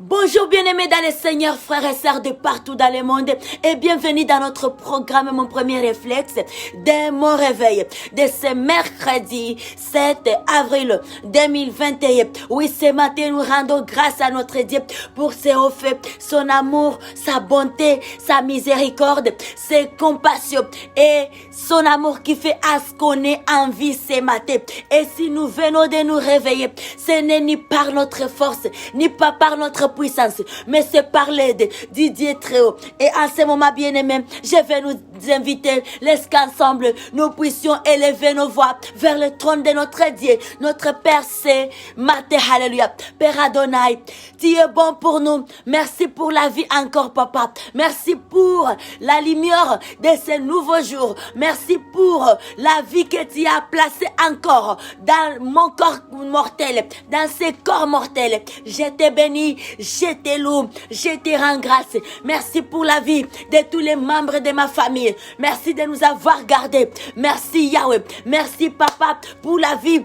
Bonjour bien-aimés dans le Seigneur, frères et sœurs de partout dans le monde et bienvenue dans notre programme Mon premier réflexe de mon réveil de ce mercredi 7 avril 2021. Oui, ce matin nous rendons grâce à notre Dieu pour ses hauts faits, son amour, sa bonté, sa miséricorde, ses compassions et son amour qui fait à ce qu'on est en vie ce matin. Et si nous venons de nous réveiller, ce n'est ni par notre force, ni pas par notre puissance, mais c'est par l'aide du Dieu très haut. Et en ce moment, bien-aimés, je vais nous inviter, laisse qu'ensemble nous puissions élever nos voix vers le trône de notre Dieu, notre Père c'est matin, alléluia. Père Adonai, tu es bon pour nous. Merci pour la vie encore, papa. Merci pour la lumière de ce nouveau jour. Merci pour la vie que tu as placée encore dans mon corps mortel, dans ce corps mortel. Je te bénis, je te loue, je te rends grâce. Merci pour la vie de tous les membres de ma famille. Merci de nous avoir gardés. Merci Yahweh. Merci Papa pour la vie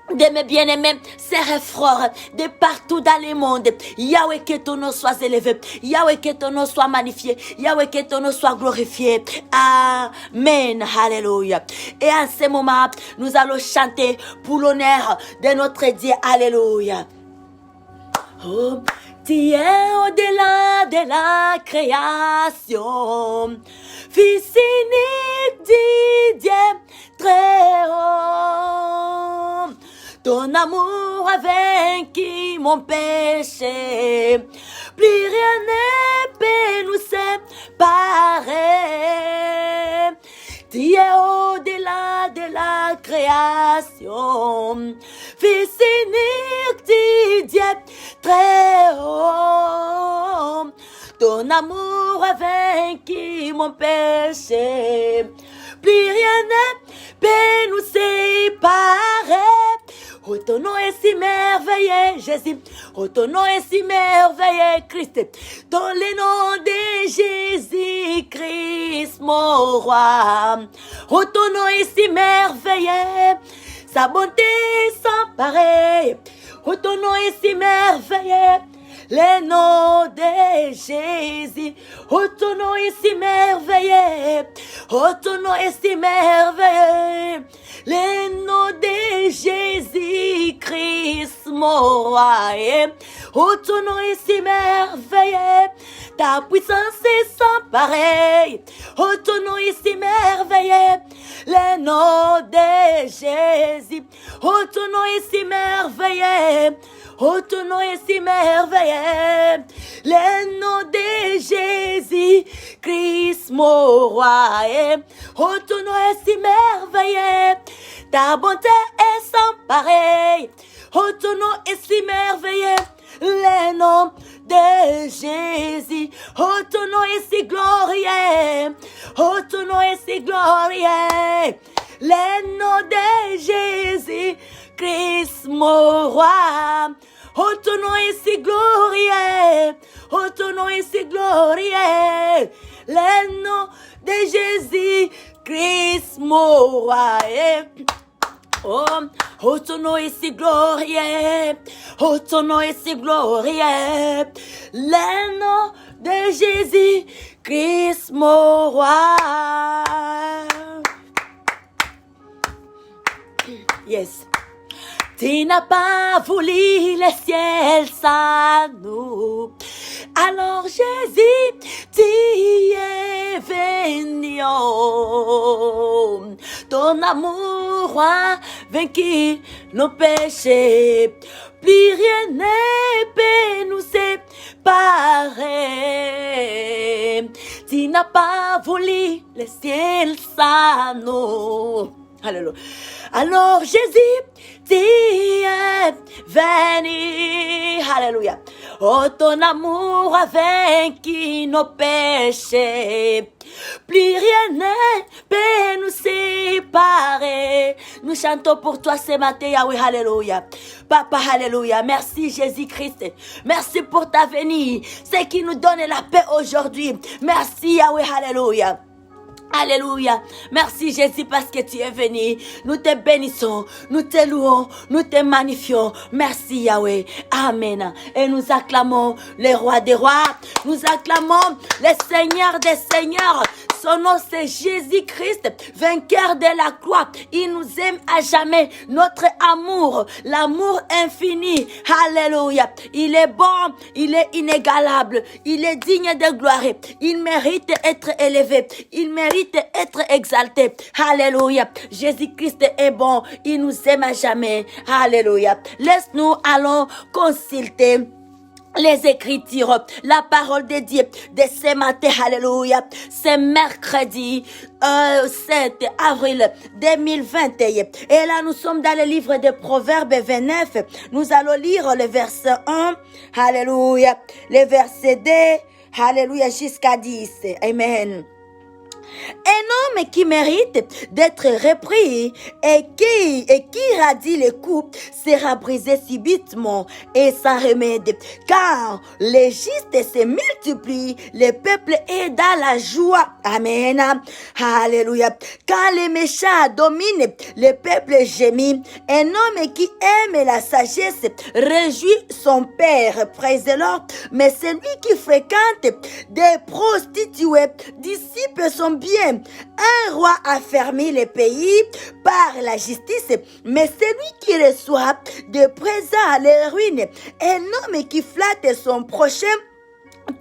de mes bien-aimés, sœurs et frères, de partout dans le monde. Yahweh, que ton nom soit élevé. Yahweh, que ton nom soit magnifié. Yahweh, que ton nom soit glorifié. Amen. Alléluia. Et en ce moment, nous allons chanter pour l'honneur de notre Dieu. Alléluia. Oh, tu es au-delà de la création, Fils unique du Dieu très haut. Ton amour a vaincu mon péché, plus rien ne peut nous séparer. Tu es au-delà de la création, Fils unique du Dieu très haut. Ton amour a vaincu mon péché, plus rien ne peut nous séparer. Oh, ton nom est si merveilleux, Jésus. Oh, ton nom est si merveilleux, Christ. Dans le nom de Jésus-Christ, mon roi. Oh, ton nom est si merveilleux. Sa bonté sans pareil. Oh, ton nom est si merveilleux. Le nom de Jésus. Oh, ton nom est si merveilleux. Oh, ton nom est si merveilleux. Le nom de Jésus-Christ, mon roi. Oh, ton nom est si merveilleux. Ta puissance est sans pareil. Oh, ton nom est si merveilleux. Le nom de Jésus. Oh, ton nom est si merveilleux. Oh, ton nom est si merveilleux. Le nom de Jésus, Christ, mon roi. Oh, ton nom est si merveilleux. Ta bonté est sans pareil. Oh, ton nom est si merveilleux. Le nom de Jésus. Oh, ton nom est si glorieux. Oh, ton nom est si glorieux. Le nom de Jésus, Christ, mon roi. Oh, ton nom est si glorieux. Oh, ton nom est si glorieux. Le nom de Jésus, Christ, mon roi. Oh, oh, ton nom est si glorieux. Oh, ton nom est si glorieux. Le nom de Jésus, Christ, mon roi. Yes. Tu n'as pas voulu le ciel sans nous. Alors Jésus, tu es venu. Ton amour a vaincu nos péchés. Plus rien ne peut nous séparer. Tu n'as pas voulu le ciel sans nous. Alléluia. Alors Jésus, tu es venu. Alléluia. Oh, ton amour a vaincu nos péchés. Plus rien ne peut nous séparer. Nous chantons pour toi ce matin, Yahweh, alléluia. Papa, alléluia. Merci Jésus-Christ. Merci pour ta venue. C'est qui nous donne la paix aujourd'hui. Merci Yahweh, alléluia. Alléluia. Merci Jésus parce que tu es venu. Nous te bénissons, nous te louons, nous te magnifions. Merci Yahweh. Amen. Et nous acclamons le roi des rois. Nous acclamons le Seigneur des seigneurs. Son nom c'est Jésus-Christ, vainqueur de la croix. Il nous aime à jamais. Notre amour, l'amour infini. Alléluia. Il est bon, il est inégalable. Il est digne de gloire. Il mérite d'être élevé. Il mérite d'être exalté. Alléluia. Jésus-Christ est bon. Il nous aime à jamais. Alléluia. Laisse-nous allons consulter les Écritures, la parole de Dieu de ce matin, alléluia. C'est mercredi 7 avril 2021. Et là, nous sommes dans le livre de Proverbes 29. Nous allons lire le verset 1, alléluia. Le verset 2, alléluia, jusqu'à 10. Amen. Un homme qui mérite d'être repris et qui radie les coups sera brisé subitement et sans remède. Car les justes se multiplient, le peuple est dans la joie. Amen. Alléluia. Quand les méchants dominent, le peuple gémit. Un homme qui aime la sagesse réjouit son père. Praise the Lord. Mais celui qui fréquente des prostituées dissipe son bien. Un roi a fermé le pays par la justice, mais celui qui reçoit de présents les ruines. Un homme qui flatte son prochain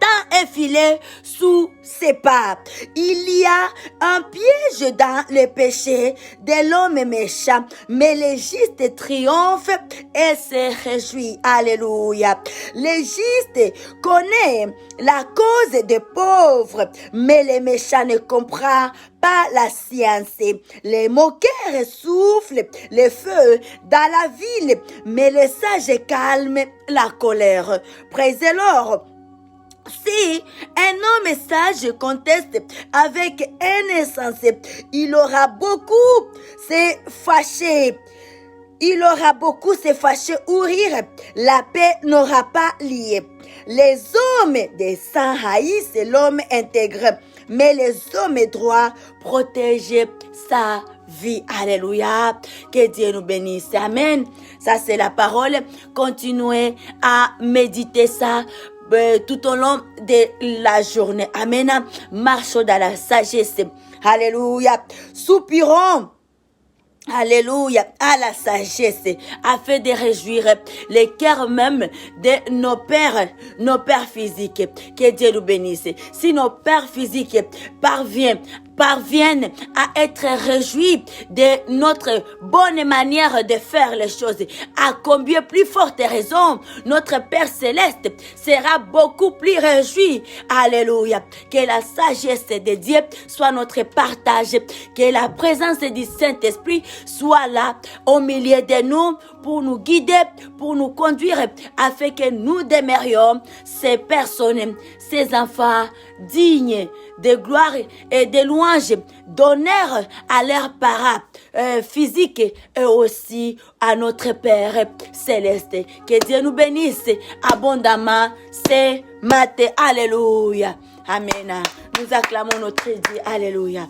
tend un filet sous ses pas. Il y a un piège dans le péché de l'homme méchant, mais le juste triomphe et se réjouit. Alléluia. Le juste connaît la cause des pauvres, mais le méchant ne comprend pas la science. Les moqueurs soufflent le feu dans la ville, mais les sages calment la colère. Praise the Lord. Si un homme sage conteste avec un insensé, il aura beaucoup se fâcher. Il aura beaucoup se fâcher ou rire. La paix n'aura pas lieu. Les hommes des sang haïssent l'homme intègre, mais les hommes droits protègent sa vie. Alléluia. Que Dieu nous bénisse. Amen. Ça, c'est la parole. Continuez à méditer ça tout au long de la journée. Amen. Marchons dans la sagesse. Alléluia. Soupirons. Alléluia, à la sagesse, afin de réjouir les cœurs même de nos pères physiques. Que Dieu nous bénisse. Si nos pères physiques parviennent à être réjouis de notre bonne manière de faire les choses, à combien plus forte raison notre Père Céleste sera beaucoup plus réjoui. Alléluia. Que la sagesse de Dieu soit notre partage, que la présence du Saint-Esprit soit là au milieu de nous pour nous guider, pour nous conduire, afin que nous demeurions ces personnes, ces enfants dignes de gloire et de louange, d'honneur à leurs parents physiques et aussi à notre Père Céleste. Que Dieu nous bénisse abondamment ce matin. Alléluia. Amen. Nous acclamons notre Dieu. Alléluia.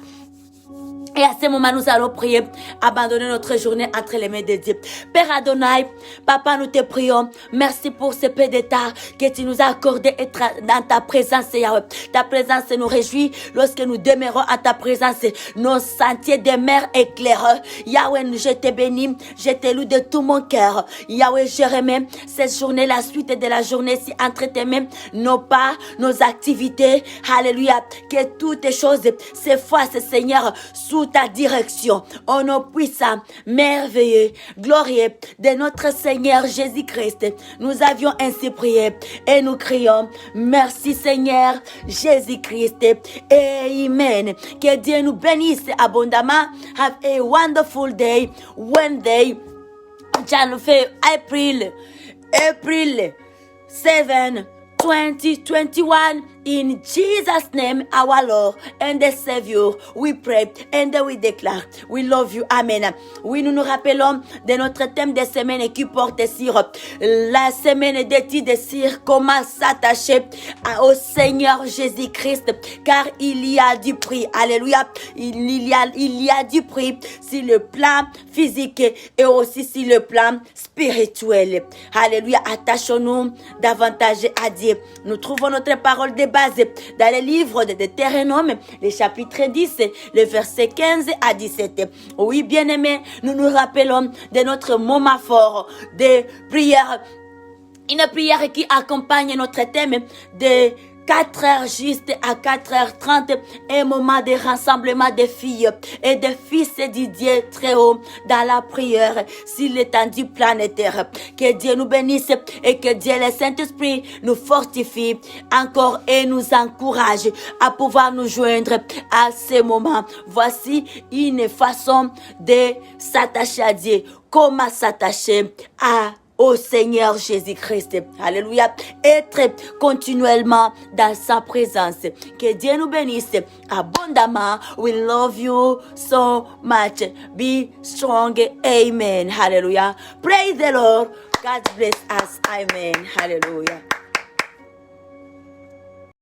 Et à ce moment, nous allons prier, abandonner notre journée entre les mains de Dieu. Père Adonai, Papa, nous te prions. Merci pour ce peu de temps que tu nous as accordé être dans ta présence, Yahweh. Ta présence nous réjouit lorsque nous demeurons à ta présence. Nos sentiers demeurent éclairés. Yahweh, je te bénis, je te loue de tout mon cœur. Yahweh, je remets cette journée, la suite de la journée, si entre tes mains, nos pas, nos activités. Alléluia. Que toutes choses se fassent, Seigneur, sous ta direction, au nom puissant, merveilleux, glorieux de notre Seigneur Jésus-Christ. Nous avions ainsi prié et nous crions, merci Seigneur Jésus-Christ. Amen. Que Dieu nous bénisse abondamment. Have a wonderful day. Wednesday, April 7, 2021. In Jesus' name, our Lord and the Savior, we pray and we declare, we love you. Amen. Oui, nous nous rappelons de notre thème de semaine qui porte sur la semaine d'études sur comment s'attacher au Seigneur Jésus-Christ, car il y a du prix. Alléluia. Il y a du prix sur le plan physique et aussi sur le plan spirituel. Alléluia. Attachons-nous davantage à Dieu. Nous trouvons notre parole de base dans le livre de Deutéronome, le chapitre 10, le verset 15 à 17. Oui, bien-aimés, nous nous rappelons de notre moment fort de prière. Une prière qui accompagne notre thème de 4 heures juste à 4h30, un moment de rassemblement des filles et des fils du Dieu très haut dans la prière sur l'étendue planétaire. Que Dieu nous bénisse et que Dieu le Saint-Esprit nous fortifie encore et nous encourage à pouvoir nous joindre à ce moment. Voici une façon de s'attacher à Dieu. Comment s'attacher au Seigneur Jésus-Christ. Alléluia. Être continuellement dans sa présence. Que Dieu nous bénisse abondamment. We love you so much. Be strong. Amen. Hallelujah. Praise the Lord. God bless us. Amen. Hallelujah.